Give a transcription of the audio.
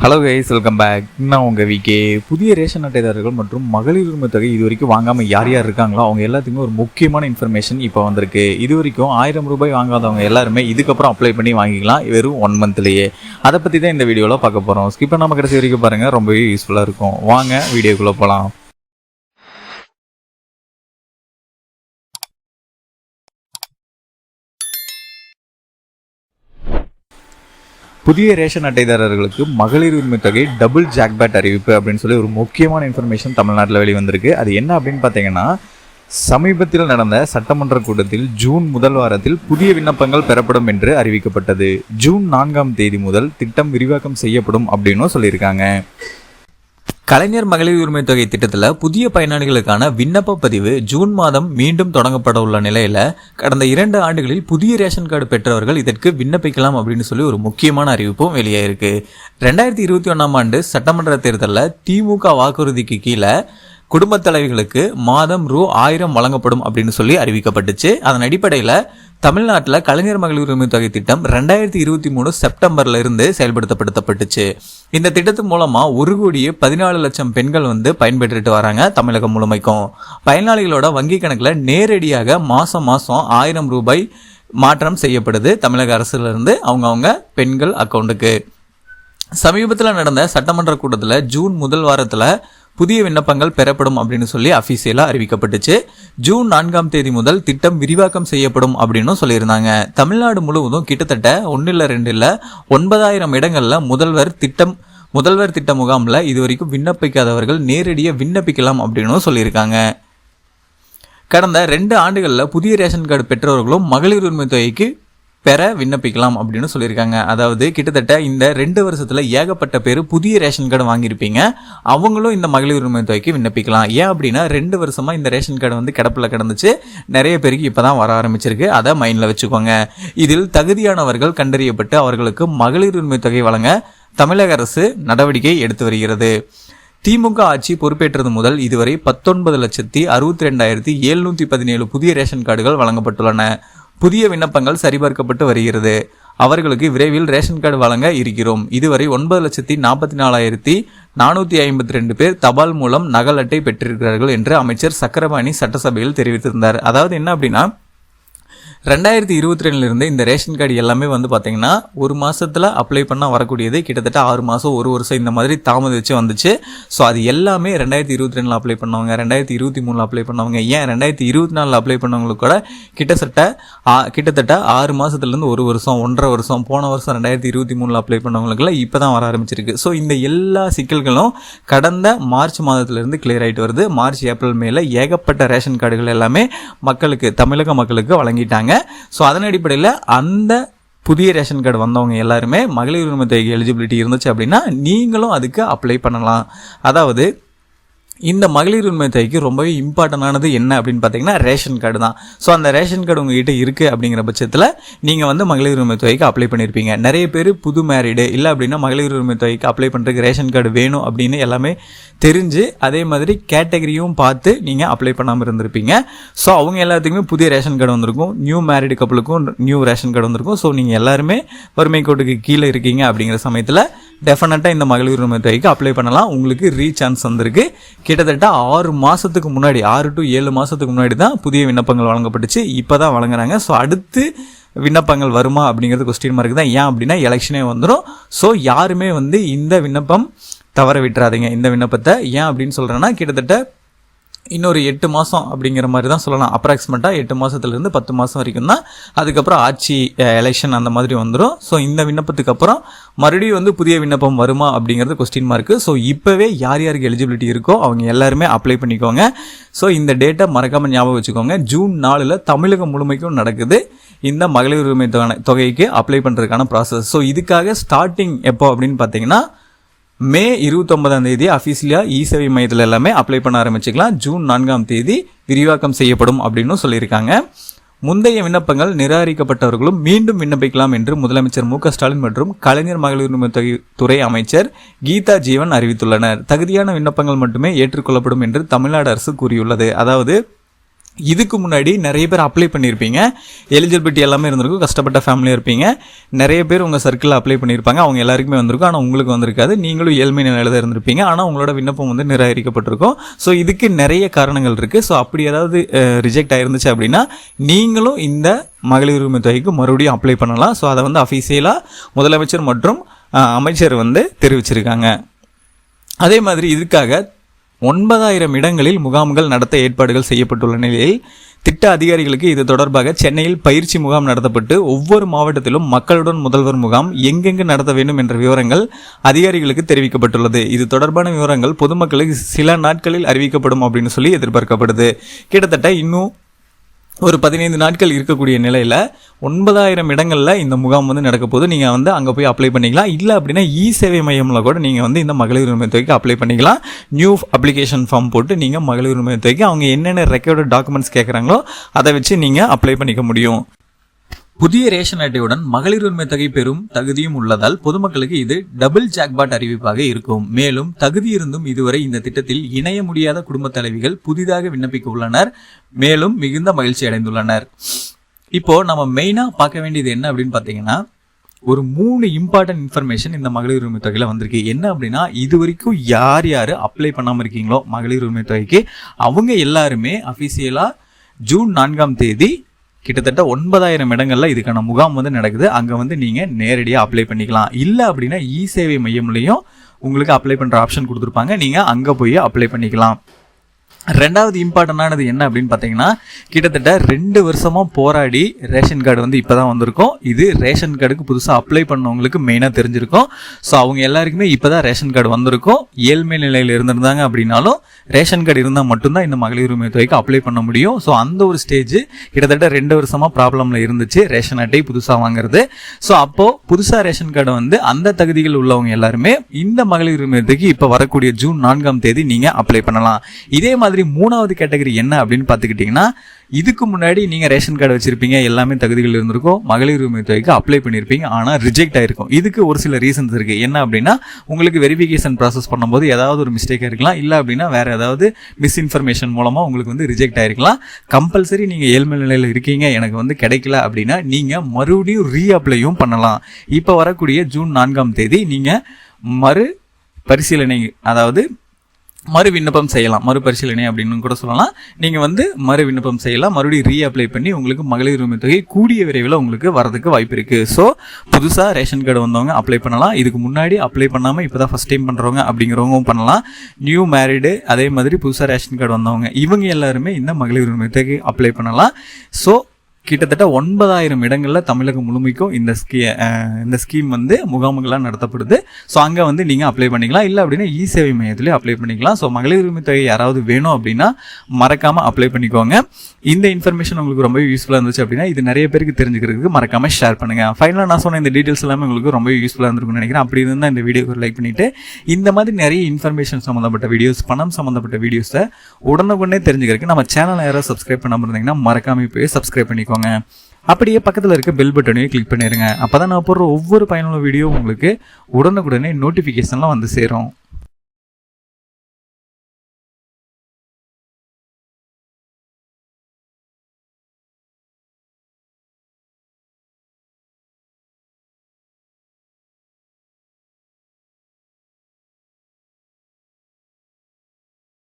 Hello guys, welcome back. நான் உங்கள் VK. புதிய ரேஷன் அட்டைதாரர்கள் மற்றும் மகளிர் உரிமை தொகை இது வரைக்கும் வாங்காமல் யார் யார் இருக்காங்களோ அவங்க எல்லாத்துக்குமே ஒரு முக்கியமான இன்ஃபர்மேஷன் இப்போ வந்திருக்கு. இது வரைக்கும் 1000 ரூபாய் வாங்காதவங்க எல்லாருமே இதுக்கப்புறம் அப்ளை பண்ணி வாங்கிக்கலாம், வெறும் 1 மந்த்லேயே. அதை பற்றி தான் இந்த வீடியோவில் பார்க்க போகிறோம். ஸ்கிப் பண்ணாமல் கடைசி வரைக்கும் பாருங்கள், ரொம்பவே யூஸ்ஃபுல்லாக இருக்கும். வாங்க வீடியோக்குள்ளே போகலாம். புதிய ரேஷன் அட்டைதாரர்களுக்கு மகளிர் உரிமை தொகை டபுள் ஜாக்பேட் அறிவிப்பு அப்படின்னு சொல்லி ஒரு முக்கியமான இன்ஃபர்மேஷன் தமிழ்நாட்டில் வெளிவந்திருக்கு. அது என்ன அப்படின்னு பார்த்தீங்கன்னா, சமீபத்தில் நடந்த சட்டமன்ற கூட்டத்தில் ஜூன் முதல் வாரத்தில் புதிய விண்ணப்பங்கள் பெறப்படும் என்று அறிவிக்கப்பட்டது. ஜூன் 4ஆம் தேதி முதல் திட்டம் விரிவாக்கம் செய்யப்படும் அப்படின்னு சொல்லியிருக்காங்க. கலைஞர் மகளிர் உரிமை தொகை திட்டத்தில் புதிய பயனாளிகளுக்கான விண்ணப்ப பதிவு ஜூன் மாதம் மீண்டும் தொடங்கப்பட உள்ள நிலையில கடந்த 2 ஆண்டுகளில் புதிய ரேஷன் கார்டு பெற்றவர்கள் இதற்கு விண்ணப்பிக்கலாம் அப்படின்னு சொல்லி ஒரு முக்கியமான அறிவிப்பும் வெளியாயிருக்கு. 2021ஆம் ஆண்டு சட்டமன்ற தேர்தலில் திமுக வாக்குறுதிக்கு கீழே குடும்பத் தலைவிகளுக்கு மாதம் ரூ.1000 வழங்கப்படும் அப்படின்னு சொல்லி அறிவிக்கப்பட்டுச்சு. அதன் அடிப்படையில் தமிழ்நாட்டில் கலைஞர் மகளிர் உரிமை தொகை திட்டம் 2023 செப்டம்பர்ல இருந்து செயல்படுத்தப்பட்டுச்சு. இந்த திட்டத்தின் மூலமா 1,14,00,000 பெண்கள் பயன்பெற்றுட்டு வராங்க. தமிழகம் முழுமைக்கும் பயனாளிகளோட வங்கி கணக்குல நேரடியாக மாசம் 1000 ரூபாய் மாற்றம் செய்யப்படுது தமிழக அரசுல இருந்து அவங்க பெண்கள் அக்கௌண்ட்டுக்கு. சமீபத்தில் நடந்த சட்டமன்ற கூட்டத்தில் ஜூன் முதல் வாரத்தில் புதிய விண்ணப்பங்கள் பெறப்படும் அப்படின்னு சொல்லி அபிஷியலாக அறிவிக்கப்பட்டுச்சு. ஜூன் 4ஆம் தேதி முதல் திட்டம் விரிவாக்கம் செய்யப்படும் அப்படின்னு சொல்லியிருந்தாங்க. தமிழ்நாடு முழுவதும் கிட்டத்தட்ட 1 இல்லை 2 இல்லை 9000 இடங்கள்ல முதல்வர் திட்ட முகாமில் இதுவரைக்கும் விண்ணப்பிக்காதவர்கள் நேரடியாக விண்ணப்பிக்கலாம் அப்படின்னு சொல்லியிருக்காங்க. கடந்த 2 ஆண்டுகளில் புதிய ரேஷன் கார்டு பெற்றவர்களும் மகளிர் உரிமை தொகைக்கு பெற விண்ணப்பிக்கலாம் அப்படின்னு சொல்லியிருக்காங்க. அதாவது கிட்டத்தட்ட இந்த 2 வருஷத்துல ஏகப்பட்ட பேர் புதிய ரேஷன் கார்டு வாங்கியிருப்பீங்க. அவங்களும் இந்த மகளிர் உரிமை தொகைக்கு விண்ணப்பிக்கலாம். ஏன் அப்படின்னா 2 வருஷமா இந்த ரேஷன் கார்டு கிடப்பில் கிடந்துச்சு. நிறைய பேருக்கு இப்பதான் வர ஆரம்பிச்சிருக்கு. அதை மைண்ட்ல வச்சுக்கோங்க. இதில் தகுதியானவர்கள் கண்டறியப்பட்டு அவர்களுக்கு மகளிர் உரிமை தொகை வழங்க தமிழக அரசு நடவடிக்கை எடுத்து வருகிறது. திமுக ஆட்சி பொறுப்பேற்றது முதல் இதுவரை 19,62,717 புதிய ரேஷன் கார்டுகள் வழங்கப்பட்டுள்ளன. புதிய விண்ணப்பங்கள் சரிபார்க்கப்பட்டு வருகிறது. அவர்களுக்கு விரைவில் ரேஷன் கார்டு வழங்க இருக்கிறோம். இதுவரை 9,44,452 பேர் தபால் மூலம் நகல் அட்டை பெற்றிருக்கிறார்கள் என்று அமைச்சர் சக்கரபாணி சட்டசபையில் தெரிவித்திருந்தார். அதாவது என்ன அப்படின்னா, 2022 இருந்து இந்த ரேஷன் கார்டு எல்லாமே பார்த்தீங்கன்னா 1 மாசத்துல அப்ளை பண்ணால் வரக்கூடியது கிட்டத்தட்ட 6 மாதம் 1 வருஷம் இந்த மாதிரி தாமதிச்சு வந்துச்சு. ஸோ அது எல்லாமே 2022 அப்ளை பண்ணவங்க, 2023 அப்ளை பண்ணவங்க, ஏன் 2024 அப்ளை பண்ணவங்களுக்கு கூட கிட்டத்தட்ட 6 மாதத்துலேருந்து 1 வருஷம் 1.5 வருஷம், போன வருஷம் 2023 அப்ளை பண்ணவங்களுக்குலாம் இப்போ தான் வர ஆரம்பிச்சிருக்கு. ஸோ இந்த எல்லா சிக்கல்களும் கடந்த மார்ச் மாதத்திலிருந்து கிளியர் ஆகிட்டு வருது. மார்ச் ஏப்ரல் மேல ஏகப்பட்ட ரேஷன் கார்டுகள் எல்லாமே தமிழக மக்களுக்கு வழங்கிட்டாங்க. ஸோ அதன் அடிப்படையில் அந்த புதிய ரேஷன் கார்டு வந்தவங்க எல்லாருமே மகளிர் உரிமை தொகை எலிஜிபிலிட்டி இருந்துச்சு அப்படின்னா நீங்களும் அதுக்கு அப்ளை பண்ணலாம். அதாவது இந்த மகளிர் உரிமை தொகைக்கு ரொம்பவே இம்பார்ட்டன்டானது என்ன அப்படின்னு பார்த்தீங்கன்னா ரேஷன் கார்டு தான். ஸோ அந்த ரேஷன் கார்டு உங்ககிட்ட இருக்குது அப்படிங்கிற பட்சத்தில் நீங்கள் மகளிர் உரிமை தொகைக்கு அப்ளை பண்ணியிருப்பீங்க. நிறைய பேர் புது மேரிடு இல்லை அப்படின்னா மகளிர் உரிமை தொகைக்கு அப்ளை பண்ணுறதுக்கு ரேஷன் கார்டு வேணும் அப்படின்னு எல்லாமே தெரிஞ்சு அதே மாதிரி கேட்டகரியும் பார்த்து நீங்கள் அப்ளை பண்ணாமல் இருந்திருப்பீங்க. ஸோ அவங்க எல்லாத்துக்குமே புதிய ரேஷன் கார்டு வந்திருக்கும். நியூ மேரிடு கப்பலுக்கும் நியூ ரேஷன் கார்டு வந்திருக்கும். ஸோ நீங்கள் எல்லாருமே வறுமை கோட்டுக்கு கீழே இருக்கீங்க அப்படிங்கிற சமயத்தில் டெஃபினட்டாக இந்த மகளிர் உரிமை தொகைக்கு அப்ளை பண்ணலாம். உங்களுக்கு ரீசான்ஸ் வந்திருக்கு. கிட்டத்தட்ட 6 மாதத்துக்கு முன்னாடி 6 to 7 மாதத்துக்கு முன்னாடி தான் புதிய விண்ணப்பங்கள் வழங்கப்பட்டுச்சு. இப்போ தான் வழங்குறாங்க. ஸோ அடுத்து விண்ணப்பங்கள் வருமா அப்படிங்கிறது கொஸ்டின் மார்க் தான். ஏன் அப்படின்னா எலெக்ஷனே வந்துடும். ஸோ யாருமே இந்த விண்ணப்பம் தவற விட்டுறாதீங்க. இந்த விண்ணப்பத்தை ஏன் அப்படின்னு சொல்கிறேன்னா கிட்டத்தட்ட இன்னொரு 8 மாதம் அப்படிங்கிற மாதிரி தான் சொல்லலாம். அப்ராக்சிமேட்டாக 8 மாதத்துலேருந்து 10 மாதம் வரைக்கும் தான். அதுக்கப்புறம் ஆட்சி எலெக்ஷன் அந்த மாதிரி வந்துடும். ஸோ இந்த விண்ணப்பத்துக்கு அப்புறம் மறுபடியும் புதிய விண்ணப்பம் வருமா அப்படிங்கிறது கொஸ்டின் மார்க்கு. ஸோ இப்போவே யார் யாருக்கு எலிஜிபிலிட்டி இருக்கோ அவங்க எல்லாருமே அப்ளை பண்ணிக்கோங்க. ஸோ இந்த டேட்டை மறக்காமல் ஞாபகம் வச்சுக்கோங்க. ஜூன் 4 தமிழகம் முழுமைக்கும் நடக்குது இந்த மகளிர் உரிமை தொகைக்கு அப்ளை பண்ணுறதுக்கான ப்ராசஸ். ஸோ இதுக்காக ஸ்டார்டிங் எப்போ அப்படின்னு பார்த்தீங்கன்னா மே 29ஆம் தேதி அஃபீஷியலாக இ-சேவை மையத்தில் எல்லாமே அப்ளை பண்ண ஆரம்பிச்சுக்கலாம். ஜூன் 4ஆம் தேதி விரிவாக்கம் செய்யப்படும் அப்படின்னு சொல்லியிருக்காங்க. முந்தைய விண்ணப்பங்கள் நிராகரிக்கப்பட்டவர்களும் மீண்டும் விண்ணப்பிக்கலாம் என்று முதலமைச்சர் மு.க.ஸ்டாலின் மற்றும் கலைஞர் மகளிர் உரிமை துறை அமைச்சர் கீதா ஜீவன் அறிவித்துள்ளனர். தகுதியான விண்ணப்பங்கள் மட்டுமே ஏற்றுக்கொள்ளப்படும் என்று தமிழ்நாடு அரசு கூறியுள்ளது. அதாவது இதுக்கு முன்னாடி நிறைய பேர் அப்ளை பண்ணியிருப்பீங்க, எலிஜிபிலிட்டி எல்லாமே இருந்திருக்கும், கஷ்டப்பட்ட ஃபேமிலியாக இருப்பீங்க, நிறைய பேர் உங்கள் சர்க்கிளில் அப்ளை பண்ணியிருப்பாங்க, அவங்க எல்லாருக்குமே வந்திருக்கும், ஆனால் உங்களுக்கு வந்திருக்காது, நீங்களும் ஏழ்மை நிலையில் தான் இருந்திருப்பீங்க, ஆனால் உங்களோட விண்ணப்பம் வந்து நிராகரிக்கப்பட்டிருக்கும். ஸோ இதுக்கு நிறைய காரணங்கள் இருக்குது. ஸோ அப்படி ஏதாவது ரிஜெக்ட் ஆயிருந்துச்சு அப்படின்னா நீங்களும் இந்த மகளிர் உரிமை தொகைக்கு மறுபடியும் அப்ளை பண்ணலாம். ஸோ அதை வந்து அஃபீஷியலாக முதலமைச்சர் மற்றும் அமைச்சர் வந்து தெரிவிச்சிருக்காங்க. அதே மாதிரி இதுக்காக 9,000 இடங்களில் முகாம்கள் நடத்த ஏற்பாடுகள் செய்யப்பட்டுள்ள நிலையில் திட்ட அதிகாரிகளுக்கு இது தொடர்பாக சென்னையில் பயிற்சி முகாம் நடத்தப்பட்டு ஒவ்வொரு மாவட்டத்திலும் மக்களுடன் முதல்வர் முகாம் எங்கெங்கு நடத்த வேண்டும் என்ற விவரங்கள் அதிகாரிகளுக்கு தெரிவிக்கப்பட்டுள்ளது. இது தொடர்பான விவரங்கள் பொதுமக்களுக்கு சில நாட்களில் அறிவிக்கப்படும் அப்படின்னு சொல்லி எதிர்பார்க்கப்படுது. கிட்டத்தட்ட இன்னும் ஒரு 15 நாட்கள் இருக்கக்கூடிய நிலையில் 9,000 இடங்களில் இந்த முகாம் வந்து நடக்க போது. நீங்கள் வந்து அங்கே போய் அப்ளை பண்ணிக்கலாம். இல்லை அப்படின்னா சேவை மையமில் கூட நீங்கள் வந்து இந்த மகளிர் உரிமை தொகைக்கு அப்ளை பண்ணிக்கலாம். நியூ அப்ளிகேஷன் ஃபார்ம் போட்டு நீங்கள் மகளிர் உரிமை தொகைக்கு அவங்க என்னென்ன ரெக்கார்டு டாக்குமெண்ட்ஸ் கேட்குறாங்களோ அதை வச்சு நீங்கள் அப்ளை பண்ணிக்க முடியும். புதிய ரேஷன் அட்டையுடன் மகளிர் உரிமை தொகை பெறும் தகுதியும் உள்ளதால் பொதுமக்களுக்கு இது டபுள் ஜாக்பாட் அறிவிப்பாக இருக்கும். மேலும் தகுதி இருந்தும் இதுவரை இந்த திட்டத்தில் இணைய முடியாத குடும்ப தலைவிகள் புதிதாக விண்ணப்பிக்க உள்ளனர். மேலும் மிகுந்த மகிழ்ச்சி அடைந்துள்ளனர். இப்போ நம்ம மெயினா பார்க்க வேண்டியது என்ன அப்படின்னு பார்த்தீங்கன்னா, ஒரு 3 இம்பார்ட்டன்ட் இன்ஃபர்மேஷன் இந்த மகளிர் உரிமை தொகையில வந்திருக்கு. என்ன அப்படின்னா, இது வரைக்கும் யார் யார் அப்ளை பண்ணாம இருக்கீங்களோ மகளிர் உரிமை தொகைக்கு அவங்க எல்லாருமே அபிஷியலா ஜூன் 4ஆம் தேதி கிட்டத்தட்ட 9,000 இடங்கள்ல இதுக்கான முகாம் வந்து நடக்குது. அங்க வந்து நீங்க நேரடியாக அப்ளை பண்ணிக்கலாம். இல்லை அப்படின்னா சேவை மையம்லையும் உங்களுக்கு அப்ளை பண்ற ஆப்ஷன் கொடுத்துருப்பாங்க, நீங்க அங்க போய் அப்ளை பண்ணிக்கலாம். ரெண்டாவது இம்பார்ட்டன்டானது என்ன அப்படின்னு பார்த்தீங்கன்னா, கிட்டத்தட்ட 2 வருஷமா போராடி ரேஷன் கார்டு வந்து இப்போதான் வந்திருக்கும். இது ரேஷன் கார்டுக்கு புதுசாக அப்ளை பண்ணவங்களுக்கு மெயினாக தெரிஞ்சிருக்கும். ஸோ அவங்க எல்லாருக்குமே இப்போதான் ரேஷன் கார்டு வந்திருக்கும். ஏழ்மை நிலையில் இருந்திருந்தாங்க அப்படின்னாலும் ரேஷன் கார்டு இருந்தால் மட்டும்தான் இந்த மகளிர் உரிமை தொகைக்கு அப்ளை பண்ண முடியும். ஸோ அந்த ஒரு ஸ்டேஜ் கிட்டத்தட்ட 2 வருஷமா ப்ராப்ளம்ல இருந்துச்சு ரேஷன் அட்டை புதுசாக வாங்குறது. ஸோ அப்போ புதுசாக ரேஷன் கார்டு வந்து அந்த தகுதிகள் உள்ளவங்க எல்லாருமே இந்த மகளிர் உரிமை தொகைக்கு இப்போ வரக்கூடிய ஜூன் 4ஆம் தேதி நீங்க அப்ளை பண்ணலாம். இதே மாதிரி 3வது கேட்டகரி என்ன அப்படின்னு பார்த்துக்கிட்டீங்கன்னா, இதுக்கு முன்னாடி நீங்க ரேஷன் கார்டு வச்சிருப்பீங்க, எல்லாமே தகுதிகள் இருந்திருக்கும், மகளிர் உரிமை தொகைக்கு அப்ளை பண்ணிருப்பீங்க, ஆனா ரிஜெக்ட் ஆயிருக்கும். இதுக்கு ஒரு சில ரீசன்ஸ் இருக்கு. என்ன அப்படின்னா, உங்களுக்கு வெரிஃபிகேஷன் ப்ராசஸ் பண்ணும்போது ஏதாவது ஒரு மிஸ்டேக் இருக்கலாம், இல்ல அப்படின்னா வேற ஏதாவது மிஸ்இன்ஃபர்மேஷன் மூலமா உங்களுக்கு வந்து ரிஜெக்ட் ஆயிருக்கலாம். கம்பல்சரி நீங்க ஏழ்மை நிலையில இருக்கீங்க, எனக்கு வந்து கிடைக்கல அப்படின்னா நீங்க மறுபடியும் ரீஅப்ளையும் பண்ணலாம். இப்ப வரக்கூடிய ஜூன் 4ஆம் தேதி நீங்க மறு பரிசீலனை, அதாவது மறு விண்ணப்பம் செய்யலாம். மறுபரிசீலனை அப்படின்னு கூட சொல்லலாம். நீங்க வந்து மறு விண்ணப்பம் செய்யலாம், மறுபடியும் ரீஅப்ளை பண்ணி உங்களுக்கு மகளிர் உரிமை தொகை கூடிய விரைவில் உங்களுக்கு வரதுக்கு வாய்ப்பு இருக்கு. ஸோ புதுசா ரேஷன் கார்டு வந்தவங்க அப்ளை பண்ணலாம். இதுக்கு முன்னாடி அப்ளை பண்ணாம இப்பதான் ஃபர்ஸ்ட் டைம் பண்றவங்க அப்படிங்கிறவங்க பண்ணலாம். நியூ மேரிடு, அதே மாதிரி புதுசா ரேஷன் கார்டு வந்தவங்க இவங்க எல்லாருமே இந்த மகளிர் உரிமை தொகை அப்ளை பண்ணலாம். ஸோ கிட்டத்தட்ட 9,000 இடங்கள்ல தமிழகம் முழுமைக்கும் இந்த ஸ்கீம் வந்து முகாம்களாக நடத்தப்படுது. ஸோ அங்கே வந்து நீங்கள் அப்ளை பண்ணிக்கலாம். இல்லை அப்படின்னா சேவை மையத்திலே அப்ளை பண்ணிக்கலாம். ஸோ மகளிர் உரிமை தொகை யாராவது வேணும் அப்படின்னா மறக்காம அப்ளை பண்ணிக்கோங்க. இந்த இன்ஃபர்மேஷன் உங்களுக்கு ரொம்ப யூஸ்ஃபுல்லாக இருந்துச்சு அப்படின்னா இது நிறைய பேருக்கு தெரிஞ்சுக்கிறதுக்கு மறக்காம ஷேர் பண்ணுங்க. ஃபைனலாக நான் சொன்ன இந்த டீட்டெயில்ஸ் எல்லாமே உங்களுக்கு ரொம்ப யூஸ்ஃபுல்லாக இருந்திருக்கும்னு நினைக்கிறேன். அப்படி இருந்தால் இந்த வீடியோக்கு ஒரு லைக் பண்ணிட்டு இந்த மாதிரி நிறைய இன்ஃபர்மேஷன் சம்மந்தப்பட்ட வீடியோஸ், பணம் சம்மந்தப்பட்ட வீடியோஸை உடனுக்குடனே தெரிஞ்சுக்கிறதுக்கு நம்ம சேனலை யாராவது சப்ஸ்கிரைப் பண்ணாமல் இருந்தீங்கன்னா மறக்காம போய் சப்ஸ்கிரைப் பண்ணிக்கோங்க. அப்படியே பக்கத்தில் இருக்க பெல் பட்டனையும் கிளிக் பண்ணிருங்க. அப்பதான் நான் போடுற ஒவ்வொரு பயனுள்ள வீடியோ உங்களுக்கு உடனுக்குடனே நோட்டிபிகேஷன்லாம் வந்து சேரும்.